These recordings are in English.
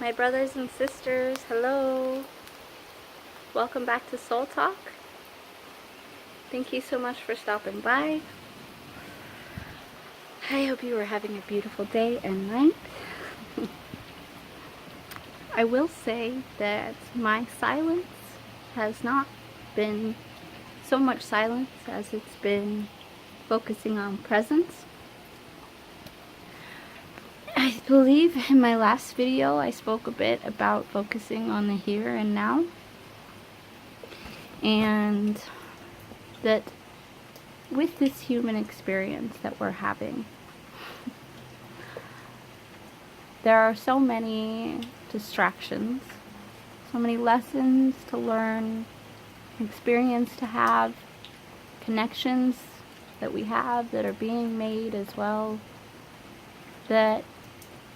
My brothers and sisters, hello. Welcome back to Soul Talk. Thank you so much for stopping by. I hope you are having a beautiful day and night. I will say that my silence has not been so much silence as it's been focusing on presence. I believe in my last video I spoke a bit about focusing on the here and now, and that with this human experience that we're having, there are so many distractions, so many lessons to learn, experience to have, connections that we have that are being made as well, that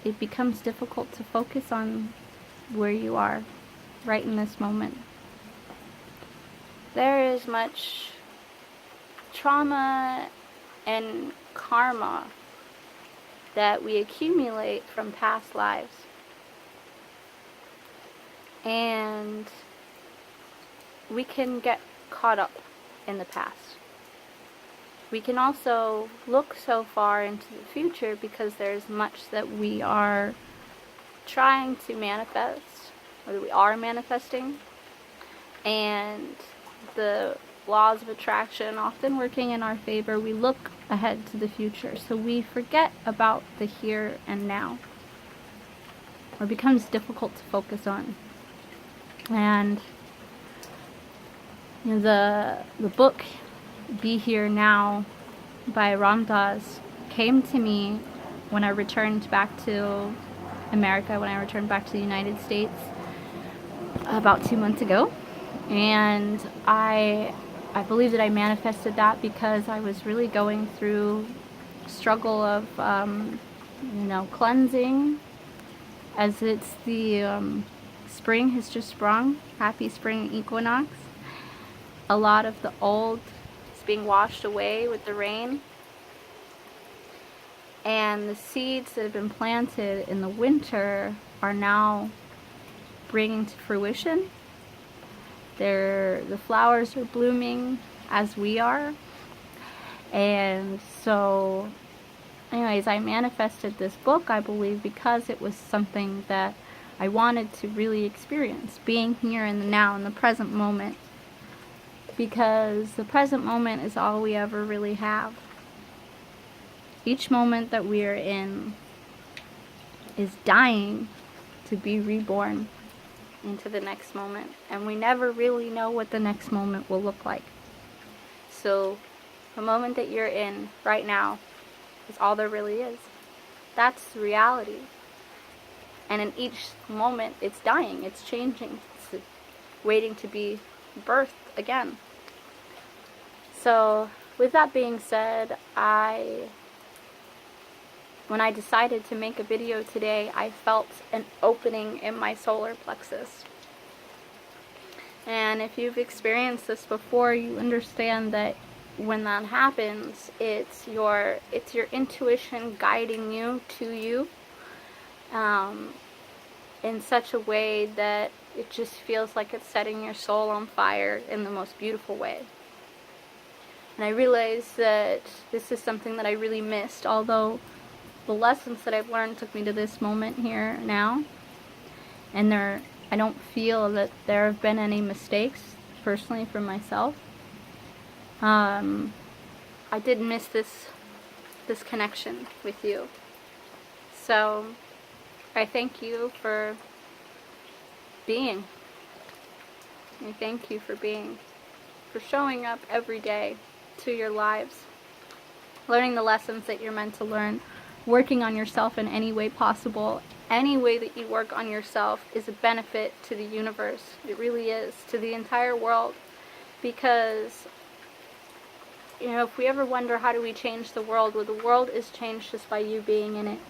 it becomes difficult to focus on where you are right in this moment. There is much trauma and karma that we accumulate from past lives. And we can get caught up in the past. We can also look so far into the future because there's much that we are trying to manifest, or that we are manifesting, and the laws of attraction often working in our favor, we look ahead to the future, so we forget about the here and now, or it becomes difficult to focus on. And the book Be Here Now by Ram Dass came to me when I returned back to America, when I returned back to the United States about 2 months ago. And I believe that I manifested that because I was really going through a struggle of cleansing, as it's the spring has just sprung. Happy spring equinox. A lot of the old is being washed away with the rain, and the seeds that have been planted in the winter are now bringing to fruition. The flowers are blooming as we are. And so anyways, I manifested this book, I believe, because it was something that I wanted to really experience, being here in the now, in the present moment, because the present moment is all we ever really have. Each moment that we are in is dying to be reborn into the next moment, and we never really know what the next moment will look like. So the moment that you're in right now is all there really is. That's the reality. And in each moment it's dying, it's changing, it's waiting to be birthed again. So with that being said, when I decided to make a video today, I felt an opening in my solar plexus. And if you've experienced this before, you understand that when that happens, it's your intuition guiding you to you in such a way that it just feels like it's setting your soul on fire in the most beautiful way. And I realized that this is something that I really missed, although the lessons that I've learned took me to this moment here now. And I don't feel that there have been any mistakes, personally, for myself. I did miss this connection with you. So I thank you for being. I thank you for being, for showing up every day to your lives, learning the lessons that you're meant to learn, working on yourself in any way possible. Any way that you work on yourself is a benefit to the universe. It really is, to the entire world. Because, if we ever wonder how do we change the world, well, the world is changed just by you being in it.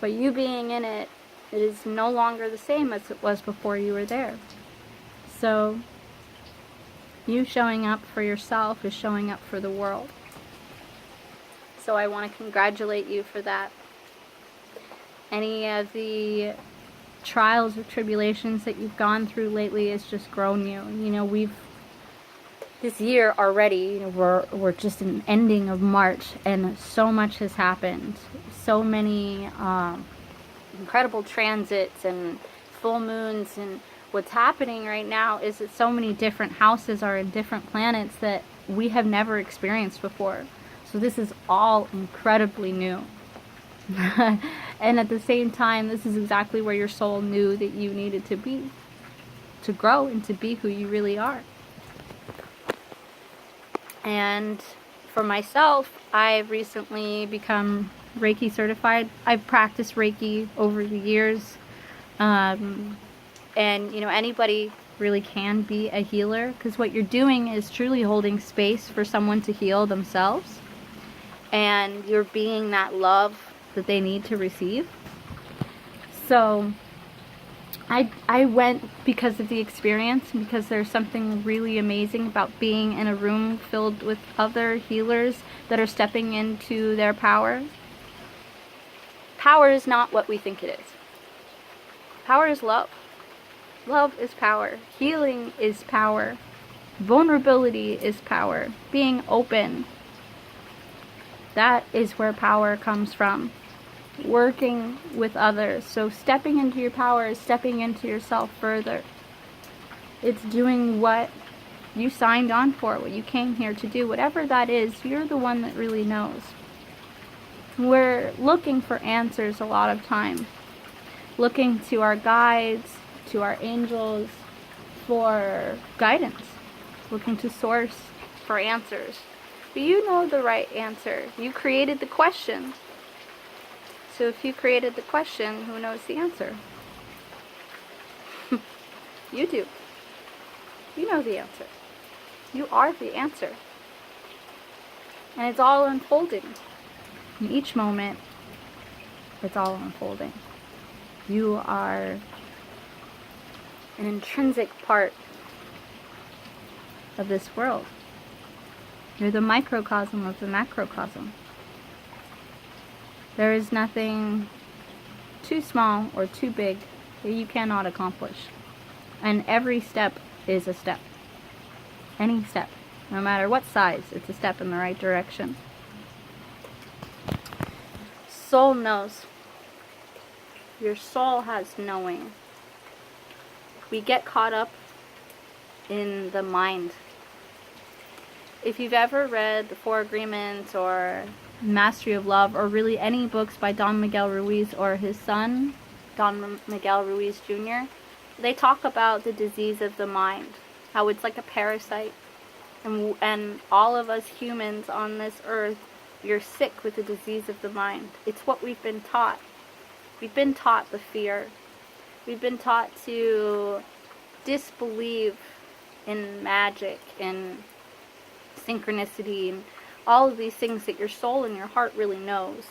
By you being in it, it is no longer the same as it was before you were there. So, you showing up for yourself is showing up for the world. So I want to congratulate you for that. any of the trials or tribulations that you've gone through lately has just grown you. You know, this year already, you know, we're just in the ending of March, and so much has happened. So many incredible transits and full moons, and what's happening right now is that so many different houses are in different planets that we have never experienced before. So this is all incredibly new. And at the same time, this is exactly where your soul knew that you needed to be, to grow and to be who you really are. And for myself, I've recently become Reiki certified. I've practiced Reiki over the years. And, you know, anybody really can be a healer, because what you're doing is truly holding space for someone to heal themselves. And you're being that love that they need to receive. So I went because of the experience, because there's something really amazing about being in a room filled with other healers that are stepping into their power. Power is not what we think it is. Power is love. Love is power. Healing is power. Vulnerability is power. Being open. That is where power comes from. Working with others. So stepping into your power is stepping into yourself further. It's doing what you signed on for, what you came here to do. Whatever that is, you're the one that really knows. We're looking for answers a lot of time. Looking to our guides, to our angels for guidance. Looking to source for answers. But you know the right answer. You created the question. So if you created the question, who knows the answer? You do. You know the answer. You are the answer. And it's all unfolding. In each moment, it's all unfolding. You are an intrinsic part of this world. You're the microcosm of the macrocosm. There is nothing too small or too big that you cannot accomplish. And every step is a step. Any step. No matter what size, it's a step in the right direction. Soul knows. Your soul has knowing. We get caught up in the mind. If you've ever read The Four Agreements or Mastery of Love, or really any books by Don Miguel Ruiz or his son, Don Miguel Ruiz Jr., they talk about the disease of the mind, how it's like a parasite. And all of us humans on this earth, you're sick with the disease of the mind. It's what we've been taught. We've been taught the fear. We've been taught to disbelieve in magic and synchronicity and all of these things that your soul and your heart really knows.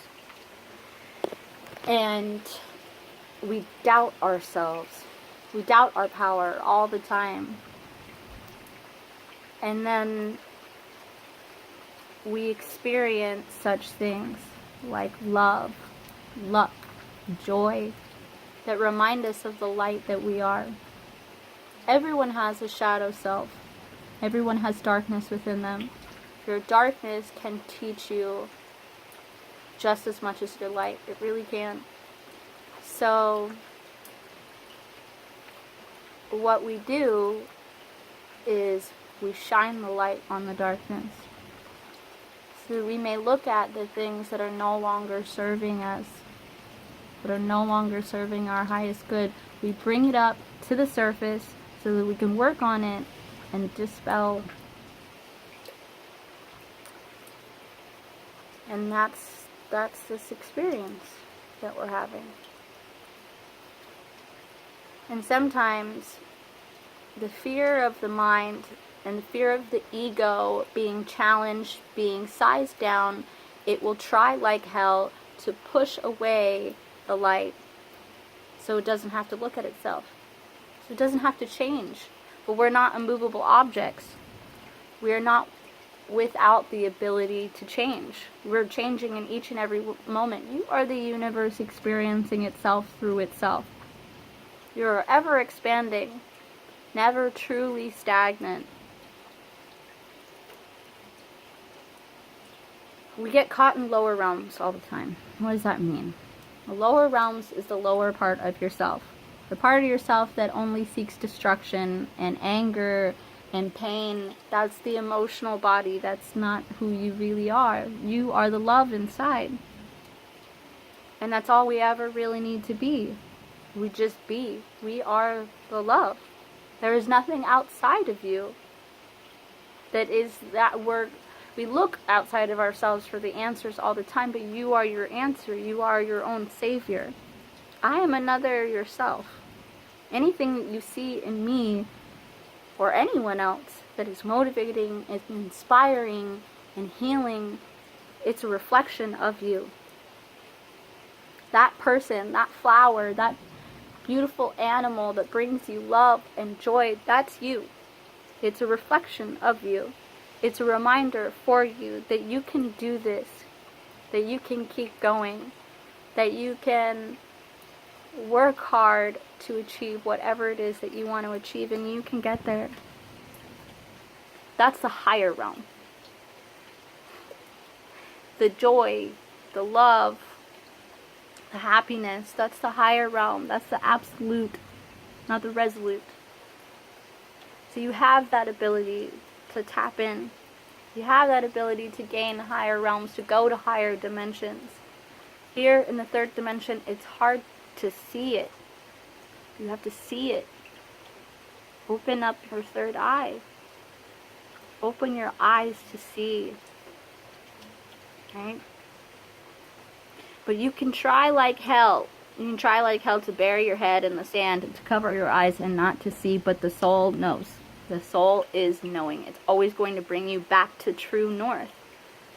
And we doubt ourselves. We doubt our power all the time. And then we experience such things like love, luck, joy, that remind us of the light that we are. Everyone has a shadow self. Everyone has darkness within them. Your darkness can teach you just as much as your light. It really can. So what we do is we shine the light on the darkness. So we may look at the things that are no longer serving us, that are no longer serving our highest good. We bring it up to the surface so that we can work on it and dispel. And that's this experience that we're having. And sometimes the fear of the mind and the fear of the ego being challenged, being sized down, it will try like hell to push away the light so it doesn't have to look at itself. So it doesn't have to change. But we're not immovable objects. We are not without the ability to change. We're changing in each and every moment. You are the universe experiencing itself through itself. You're ever expanding, never truly stagnant. We get caught in lower realms all the time. What does that mean? The lower realms is the lower part of yourself. The part of yourself that only seeks destruction and anger and pain. That's the emotional body. That's not who you really are. You are the love inside. And that's all we ever really need to be. We just be. We are the love. There is nothing outside of you that is that we look outside of ourselves for the answers all the time, but you are your answer. You are your own savior. I am another yourself. Anything that you see in me or anyone else that is motivating, is inspiring, and healing, it's a reflection of you. That person, that flower, that beautiful animal that brings you love and joy, that's you. It's a reflection of you. It's a reminder for you that you can do this, that you can keep going, that you can work hard to achieve whatever it is that you want to achieve, and you can get there. That's the higher realm. The joy, the love, the happiness, that's the higher realm. That's the absolute, not the resolute. So you have that ability to tap in. You have that ability to gain higher realms, to go to higher dimensions. Here in the third dimension, it's hard to see it. You have to see it. Open up your third eye. Open your eyes to see. Right? But you can try like hell. You can try like hell to bury your head in the sand and to cover your eyes and not to see, but the soul knows. The soul is knowing. It's always going to bring you back to true north.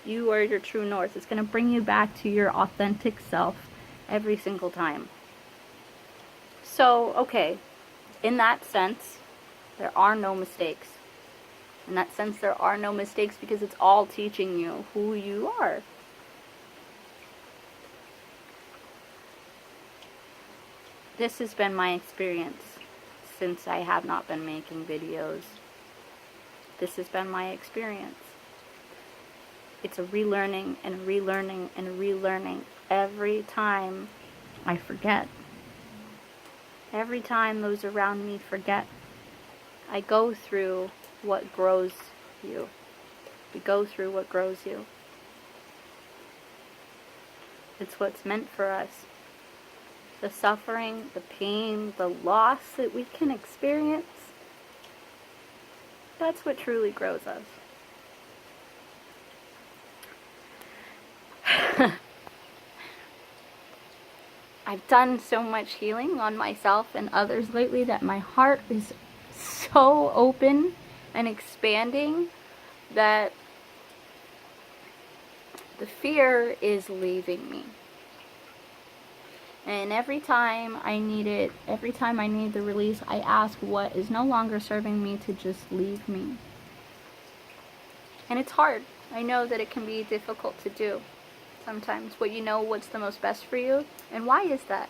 You are your true north. It's going to bring you back to your authentic self every single time. So, okay, in that sense, there are no mistakes. In that sense, there are no mistakes because it's all teaching you who you are. This has been my experience since I have not been making videos. This has been my experience. It's a relearning and a relearning and a relearning every time I forget. Every time those around me forget. I go through what grows you. We go through what grows you. It's what's meant for us. The suffering, the pain, the loss that we can experience, that's what truly grows us. I've done so much healing on myself and others lately that my heart is so open and expanding that the fear is leaving me. And every time I need it, every time I need the release, I ask what is no longer serving me to just leave me. And it's hard. I know that it can be difficult to do sometimes. What you know what's the most best for you. And why is that?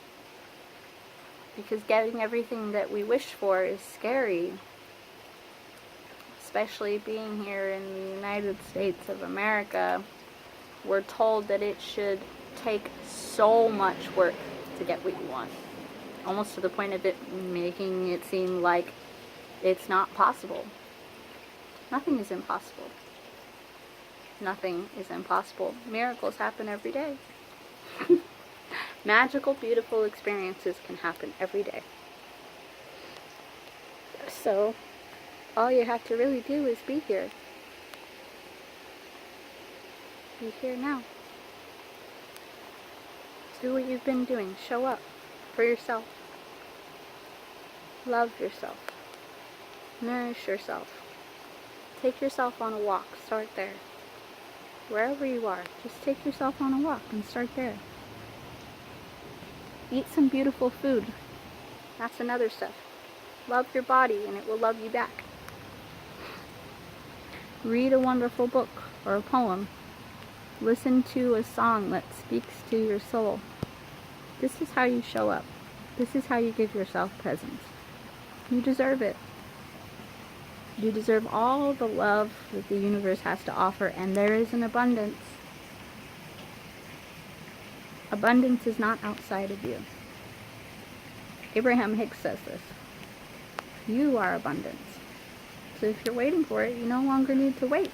Because getting everything that we wish for is scary. Especially being here in the United States of America. We're told that it should take so much work to get what you want. Almost to the point of it making it seem like it's not possible. Nothing is impossible. Nothing is impossible. Miracles happen every day. Magical, beautiful experiences can happen every day. So, all you have to really do is be here. Be here now. Do what you've been doing. Show up for yourself. Love yourself. Nourish yourself. Take yourself on a walk. Start there. Wherever you are, just take yourself on a walk and start there. Eat some beautiful food. That's another step. Love your body and it will love you back. Read a wonderful book or a poem. Listen to a song that speaks to your soul. This is how you show up. This is how you give yourself presents. You deserve it. You deserve all the love that the universe has to offer, and there is an abundance. Abundance is not outside of you. Abraham Hicks says this. You are abundance. So if you're waiting for it, you no longer need to wait.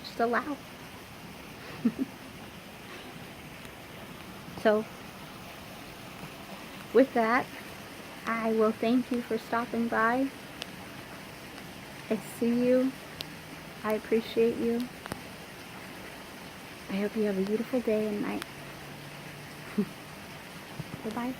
Just allow. So, with that, I will thank you for stopping by. I see you. I appreciate you. I hope you have a beautiful day and night. Bye-bye.